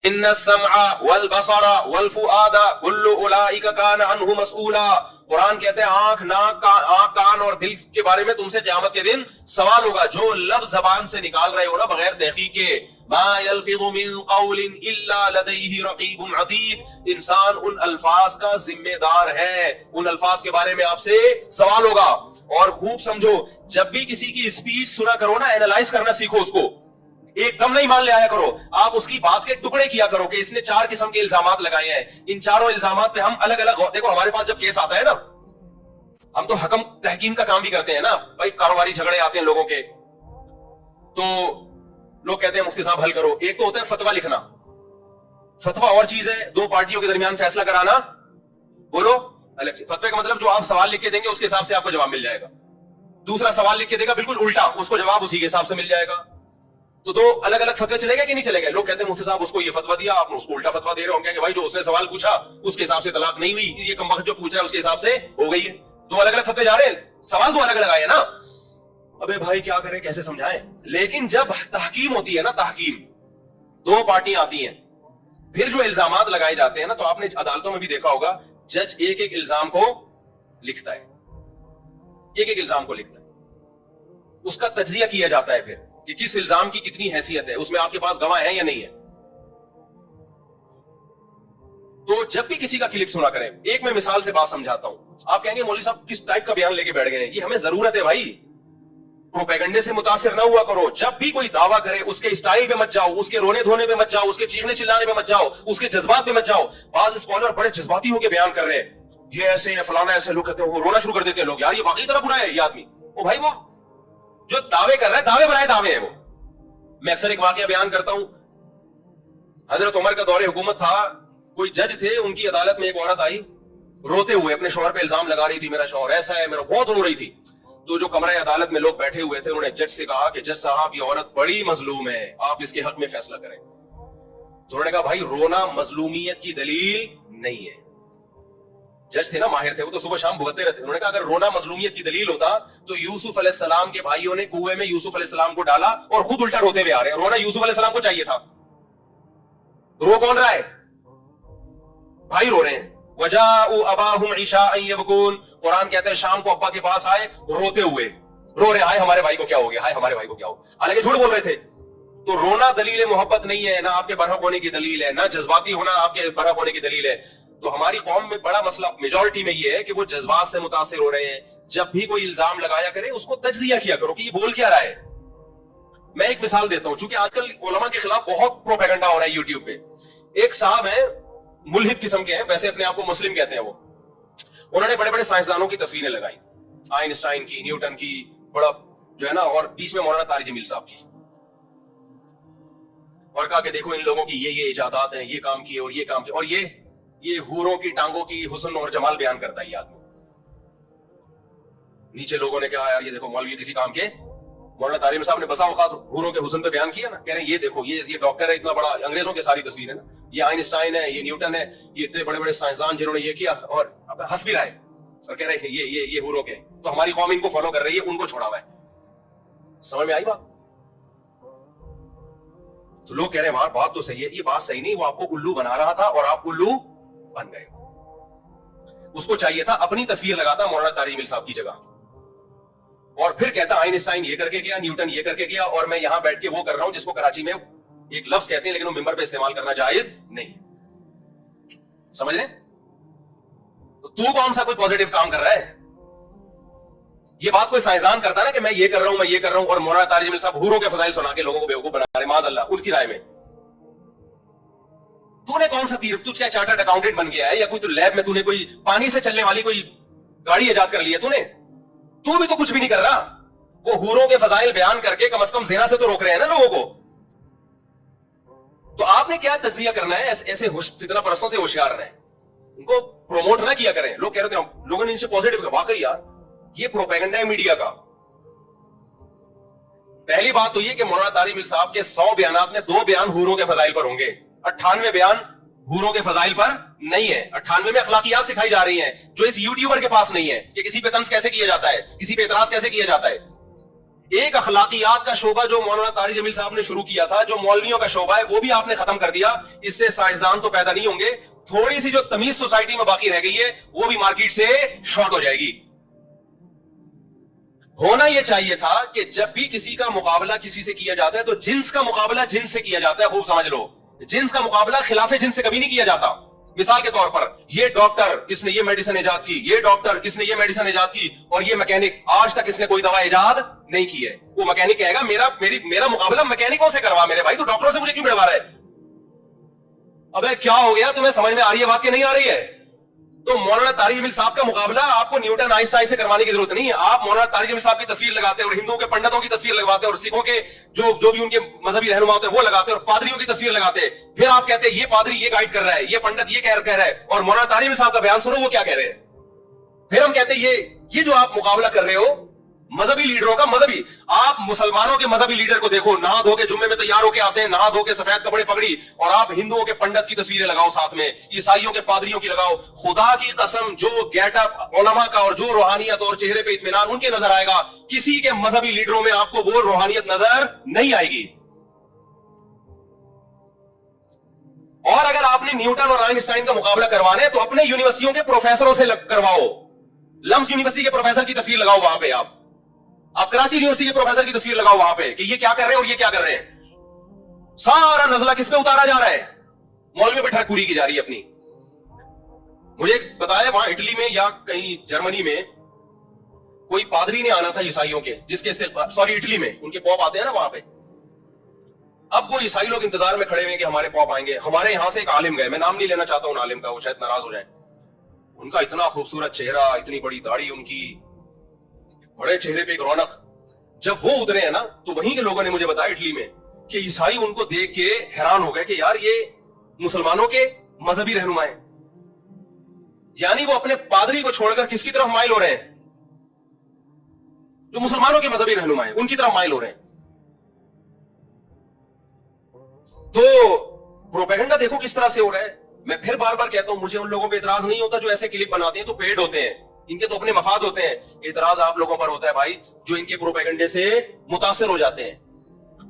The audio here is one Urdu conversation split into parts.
ان السمع والبصر والفؤاد كل اولئک کان عنہ مسئولا. قرآن کہتے ہیں آنکھ ناک کان اور دل کے بارے میں تم سے قیامت کے دن سوال ہوگا. جو لفظ زبان سے نکال رہے ہو نا بغیر تحقیق کے, ما يلفظ من قول الا لديه رقیب عتید, انسان ان الفاظ کا ذمہ دار ہے, ان الفاظ کے بارے میں آپ سے سوال ہوگا. اور خوب سمجھو, جب بھی کسی کی اسپیچ سنا کرو نا, اینالائز کرنا سیکھو اس کو, ایک دم نہیں مان لے آیا کرو. آپ اس کی بات کے ٹکڑے کیا کرو کہ اس نے 4 قسم کے الزامات لگائے ہیں, ان چاروں الزامات پہ ہم الگ الگ. دیکھو ہمارے پاس جب کیس آتا ہے نا, ہم تو حکم تحکیم کا کام بھی کرتے ہیں نا بھائی, کاروباری جھگڑے آتے ہیں لوگوں کے, تو لوگ کہتے ہیں مفتی صاحب حل کرو. ایک تو ہوتا ہے فتویٰ لکھنا, فتویٰ اور چیز ہے, 2 پارٹیوں کے درمیان فیصلہ کرانا. بولو الگ. فتوے کا مطلب جو آپ سوال لکھ کے دیں گے اس کے حساب سے آپ کو جواب مل جائے گا. دوسرا سوال لکھ کے دے گا بالکل الٹا, اس کو جواب اسی کے حساب سے مل جائے گا. تو 2 الگ الگ فتوے چلے گئے کہ نہیں چلے گئے؟ لوگ کہتے ہیں مفتی صاحب اس کو یہ فتویٰ دیا, آپ نے اس کو الٹا فتویٰ دے رہے ہوں گے کہ بھائی جو اس نے سوال پوچھا اس کے حساب سے طلاق نہیں ہوئی, یہ کم وقت جو پوچھ رہا ہے اس کے حساب سے ہو گئی ہے. 2 الگ الگ فتوے جا رہے ہیں, سوال 2 الگ الگ آئے نا. ابے بھائی کیا کریں, کیسے سمجھائیں؟ لیکن جب تحکیم ہوتی ہے نا, تحکیم, 2 پارٹیاں آتی ہیں, پھر جو الزامات لگائے جاتے ہیں نا, تو آپ نے عدالتوں میں بھی دیکھا ہوگا جج ایک ایک الزام کو لکھتا ہے, ایک ایک الزام کو لکھتا ہے, اس کا تجزیہ کیا جاتا ہے پھر کہ کس الزام کی کتنی حیثیت ہے, اس میں آپ کے پاس گواہ ہیں یا نہیں ہے. تو جب بھی کسی کا کلپ سنا کریں, ایک میں مثال سے بات سمجھاتا ہوں. آپ کہیں گے مولوی صاحب کس ٹائپ کا بیان لے کے بیٹھ گئے ہیں, یہ ہمیں ضرورت ہے بھائی, پروپیگنڈے سے متاثر نہ ہوا کرو. جب بھی کوئی دعویٰ کرے اس کے اسٹائل پہ مت جاؤ, اس کے رونے دھونے پہ مت جاؤ, اس کے چیخنے چلانے پہ مت جاؤ, اس کے جذبات پہ مت جاؤ. بعض اسکالر بڑے جذباتی ہو کے بیان کر رہے ہیں, یہ ایسے ہیں فلانا ایسے, لوگ کہتے ہیں وہ رونا شروع کر دیتے ہیں لوگ, یار یہ واقعی طرح برا ہے یہ آدمی. وہ بھائی وہ جو دعوے کر رہا ہے, دعوے برائے دعوے ہیں وہ. میں اکثر ایک واقعہ بیان کرتا ہوں, حضرت عمر کا دور حکومت تھا, کوئی جج تھے, ان کی عدالت میں ایک عورت آئی روتے ہوئے, اپنے شوہر پہ الزام لگا رہی تھی, میرا شوہر ایسا ہے, میرا, بہت رو رہی تھی. تو جو کمرہ عدالت میں لوگ بیٹھے ہوئے تھے, انہوں نے جج سے کہا کہ جج صاحب یہ عورت بڑی مظلوم ہے, آپ اس کے حق میں فیصلہ کریں. تو انہوں نے کہا بھائی رونا مظلومیت کی دلیل نہیں ہے. جج تھے نا, ماہر تھے, وہ تو صبح شام بھگتے رہتے. انہوں نے کہا اگر رونا مظلومیت کی دلیل ہوتا تو یوسف علیہ السلام کے بھائیوں نے کنویں میں یوسف علیہ السلام کو ڈالا اور خود الٹا روتے ہوئے آ رہے ہیں. رونا یوسف علیہ السلام کو چاہیے تھا, رو کون رہا ہے؟ بھائی رو رہے ہیں. وَجَاءُوا أَبَاهُمْ عِشَاءً يَبْكُونَ, قرآن کہتا ہے شام کو ابا کے پاس آئے روتے ہوئے, رو رہے, ہائے ہمارے بھائی کو کیا ہو گیا, ہائے ہمارے بھائی کو کیا ہو گیا, حالانکہ جھوٹ بول رہے تھے. تو رونا دلیل محبت نہیں ہے, نہ آپ کے برحق ہونے کی دلیل ہے, نہ جذباتی ہونا آپ کے برحق ہونے کی دلیل ہے. تو ہماری قوم میں بڑا مسئلہ میجورٹی میں یہ ہے کہ وہ جذبات سے متاثر ہو رہے ہیں. جب بھی کوئی الزام لگایا کرے اس کو تجزیہ کیا کرو کہ یہ بول کیا رہا ہے. میں ایک مثال دیتا ہوں, چونکہ آج کل علماء کے خلاف بہت پروپیگنڈا ہو رہا ہے یوٹیوب پہ. ایک صاحب ہیں, ملحد قسم کے ہیں, ویسے اپنے آپ کو مسلم کہتے ہیں وہ, انہوں نے بڑے بڑے سائنسدانوں کی تصویریں لگائی, آئنسٹائن کی, نیوٹن کی, بڑا جو ہے نا, اور بیچ میں مولانا طارق جمیل صاحب کی, اور کہا کہ دیکھو ان لوگوں کی یہ ایجادات ہیں, یہ کام کیے اور یہ کام کیے, اور یہ حوروں کی ٹانگوں کی حسن اور جمال بیان کرتا ہے یہ آدمی. نیچے لوگوں نے کہا یار یہ دیکھو مولوی کسی کام کے, مولانا طارق صاحب نے بسا اوقات حوروں کے حسن پہ بیان کیا نا, کہہ رہے ہیں یہ دیکھو یہ ڈاکٹر ہے اتنا بڑا, انگریزوں کے ساری تصویریں نا, یہ آئنسٹائن ہے, یہ نیوٹن ہے, یہ اتنے بڑے بڑے سائنسدان جنہوں نے یہ کیا, اور ہنس بھی رہا ہے اور کہہ رہے ہیں یہ حوروں کے. تو ہماری قوم ان کو فالو کر رہی ہے, ان کو چھوڑا ہوا ہے. سمجھ میں آئی بات؟ تو لوگ کہہ رہے ہیں بات تو صحیح ہے, یہ بات صحیح نہیں, وہ آپ کو الو بنا رہا تھا اور آپ الو بن گئے. اس کو چاہیے تھا اپنی تصویر لگاتا مولانا طارق جمیل صاحب کی جگہ, اور پھر کہتا آئنسٹائن یہ کر کے گیا, نیوٹن یہ کر کے گیا, اور میں یہاں بیٹھ کے وہ کر رہا ہوں جس کو کراچی میں ایک لفظ کہتے ہیں لیکن وہ ممبر پہ استعمال کرنا جائز نہیں. سمجھ رہے؟ تو کون سا کوئی پوزیٹو کام کر رہا ہے؟ یہ بات کوئی سائنسدان کرتا نا کہ میں یہ کر رہا ہوں, میں یہ کر رہا ہوں, اور مولانا طارق جمیل صاحب حوروں کے فضائل سنا کے لوگوں کو بیوقوف بنا رہے معاذ اللہ ان کی رائے میں. تو نے کون سا تیر, تو کیا چارٹرڈ اکاؤنٹنٹ بن گیا ہے, یا کوئی تو لیب میں تو نے کوئی پانی سے چلنے والی کوئی گاڑی ایجاد کر لی ہے تو بھی تو کچھ بھی نہیں کر رہا. وہ حوروں کے فضائل بیان کر کے کم از کم زنا سے تو روک رہے ہیں نا لوگوں کو. تو آپ نے کیا تجزیہ کرنا ہے, ایسے فتنہ پرستوں سے ہوشیار رہیں, ان کو پروموٹ نہ کیا کریں. لوگ کہہ رہے تھے لوگوں نے ان سے پوزیٹو کہا, واقعی یار یہ پروپیگنڈا ہے میڈیا کا. پہلی بات تو یہ کہ مولانا طارق جمیل صاحب کے 100 بیانات میں 2 بیان حوروں کے فضائل پر ہوں گے, 98 بیان حوروں کے فضائل پر نہیں ہے. 98 میں اخلاقیات سکھائی جا رہی ہیں جو اس یوٹیوبر کے پاس نہیں ہے, کہ کسی پہ طنز کیسے کیا جاتا ہے, کسی پہ اعتراض کیسے کیا جاتا ہے. ایک اخلاقیات کا شعبہ جو مولانا طارق جمیل صاحب نے شروع کیا تھا, جو مولویوں کا شعبہ ہے, وہ بھی آپ نے ختم کر دیا. اس سے سائنسدان تو پیدا نہیں ہوں گے, تھوڑی سی جو تمیز سوسائٹی میں باقی رہ گئی ہے وہ بھی مارکیٹ سے شارٹ ہو جائے گی. ہونا یہ چاہیے تھا کہ جب بھی کسی کا مقابلہ کسی سے کیا جاتا ہے تو جنس کا مقابلہ جنس سے کیا جاتا ہے. خوب سمجھ لو, جنس کا مقابلہ خلاف جنس سے کبھی نہیں کیا جاتا. مثال کے طور پر یہ ڈاکٹر, اس نے یہ میڈیسن ایجاد کی, یہ ڈاکٹر, اس نے یہ میڈیسن ایجاد کی, اور یہ میکینک, آج تک اس نے کوئی دوا ایجاد نہیں کی ہے. وہ میکینک کہے گا میرا مقابلہ میکینکوں سے کروا میرے بھائی, تو ڈاکٹروں سے مجھے کیوں بڑھوا رہا ہے؟ ابے کیا ہو گیا, تمہیں سمجھ میں آ رہی ہے بات کہ نہیں آ رہی ہے؟ تو مولانا طارق جمیل صاحب کا مقابلہ آپ کو نیوٹن آئنسٹائن سے کروانے کی ضرورت نہیں ہے. آپ مولانا طارق جمیل صاحب کی تصویر لگاتے ہیں اور ہندوؤں کے پنڈتوں کی تصویر لگواتے ہیں اور سکھوں کے جو بھی ان کے مذہبی رہنما ہوتے ہیں وہ لگاتے ہیں اور پادریوں کی تصویر لگاتے ہیں. پھر آپ کہتے ہیں یہ پادری یہ گائیڈ کر رہا ہے, یہ پنڈت یہ کہہ رہا ہے, اور مولانا طارق جمیل صاحب کا بیان سنو وہ کیا کہہ رہے ہیں. پھر ہم کہتے ہیں یہ جو آپ مقابلہ کر رہے ہو مذہبی لیڈروں کا, مذہبی, آپ مسلمانوں کے مذہبی لیڈر کو دیکھو, نہا دھو کے جمعے میں تیار ہو کے آتے ہیں, نہا دھو کے سفید کپڑے پگڑی, اور آپ ہندوؤں کے پنڈت کی تصویریں لگاؤ ساتھ میں, عیسائیوں کے پادریوں کی لگاؤ. خدا کی قسم جو گیٹ اپ علماء کا اور جو روحانیت اور چہرے پہ اطمینان ان کے نظر آئے گا, کسی کے مذہبی لیڈروں میں آپ کو وہ روحانیت نظر نہیں آئے گی. اور اگر آپ نے نیوٹن اور آئنسٹائن کا مقابلہ کروانا ہے تو اپنے یونیورسٹیوں کے پروفیسروں سے کرواؤ. لمس یونیورسٹی کے پروفیسر کی تصویر لگاؤ وہاں پہ, آپ کراچی یونیورسٹی کے پروفیسر کی تصویر لگاؤ وہاں پہ کہ یہ کیا کر رہے ہیں اور یہ کیا کر رہے ہیں. سارا نزلہ کس پہ اتارا جا رہا ہے؟ مولوی پہ ٹھگ پوری کی جا رہی ہے اپنی. مجھے بتایا وہاں اٹلی میں یا کہیں جرمنی میں کوئی پادری نے آنا تھا عیسائیوں کے, جس کے اٹلی میں ان کے پوپ آتے ہیں نا وہاں پہ. اب وہ عیسائی لوگ انتظار میں کھڑے ہوئے کہ ہمارے پوپ آئیں گے. ہمارے یہاں سے ایک عالم گئے, میں نام نہیں لینا چاہتا ہوں عالم کا, وہ شاید ناراض ہو جائیں. ان کا اتنا خوبصورت چہرہ, اتنی بڑی داڑھی ان کی, بڑے چہرے پہ ایک رونق. جب وہ اترے ہیں نا تو وہیں کے لوگوں نے مجھے بتایا اٹلی میں کہ عیسائی ان کو دیکھ کے حیران ہو گئے کہ یار یہ مسلمانوں کے مذہبی رہنما ہیں. یعنی وہ اپنے پادری کو چھوڑ کر کس کی طرف مائل ہو رہے ہیں؟ جو مسلمانوں کے مذہبی رہنما ہیں ان کی طرف مائل ہو رہے ہیں. تو پروپیگنڈا دیکھو کس طرح سے ہو رہا ہے. میں پھر بار بار کہتا ہوں, مجھے ان لوگوں پہ اعتراض نہیں ہوتا جو ایسے کلپ بناتے ہیں, تو پیڈ ہوتے ہیں, ان کے تو اپنے مفاد ہوتے ہیں. اعتراض آپ لوگوں پر ہوتا ہے بھائی جو ان کے پروپیگنڈے سے متاثر ہو جاتے ہیں.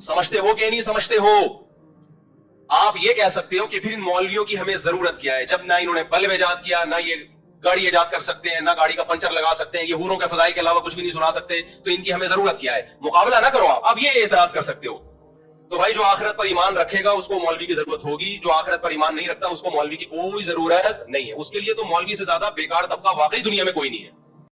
سمجھتے ہو کہ نہیں سمجھتے ہو؟ آپ یہ کہہ سکتے ہو کہ پھر ان مولویوں کی ہمیں ضرورت کیا ہے, جب نہ انہوں نے بلب ایجاد کیا, نہ یہ گاڑی ایجاد کر سکتے ہیں, نہ گاڑی کا پنچر لگا سکتے ہیں, یہ حوروں کے فضائل کے علاوہ کچھ بھی نہیں سنا سکتے, تو ان کی ہمیں ضرورت کیا ہے؟ مقابلہ نہ کرو آپ یہ اعتراض کر سکتے ہو. تو بھائی جو آخرت پر ایمان رکھے گا اس کو مولوی کی ضرورت ہوگی, جو آخرت پر ایمان نہیں رکھتا اس کو مولوی کی کوئی ضرورت نہیں ہے. اس کے لیے تو مولوی سے زیادہ بیکار طبقہ واقعی دنیا میں کوئی نہیں ہے.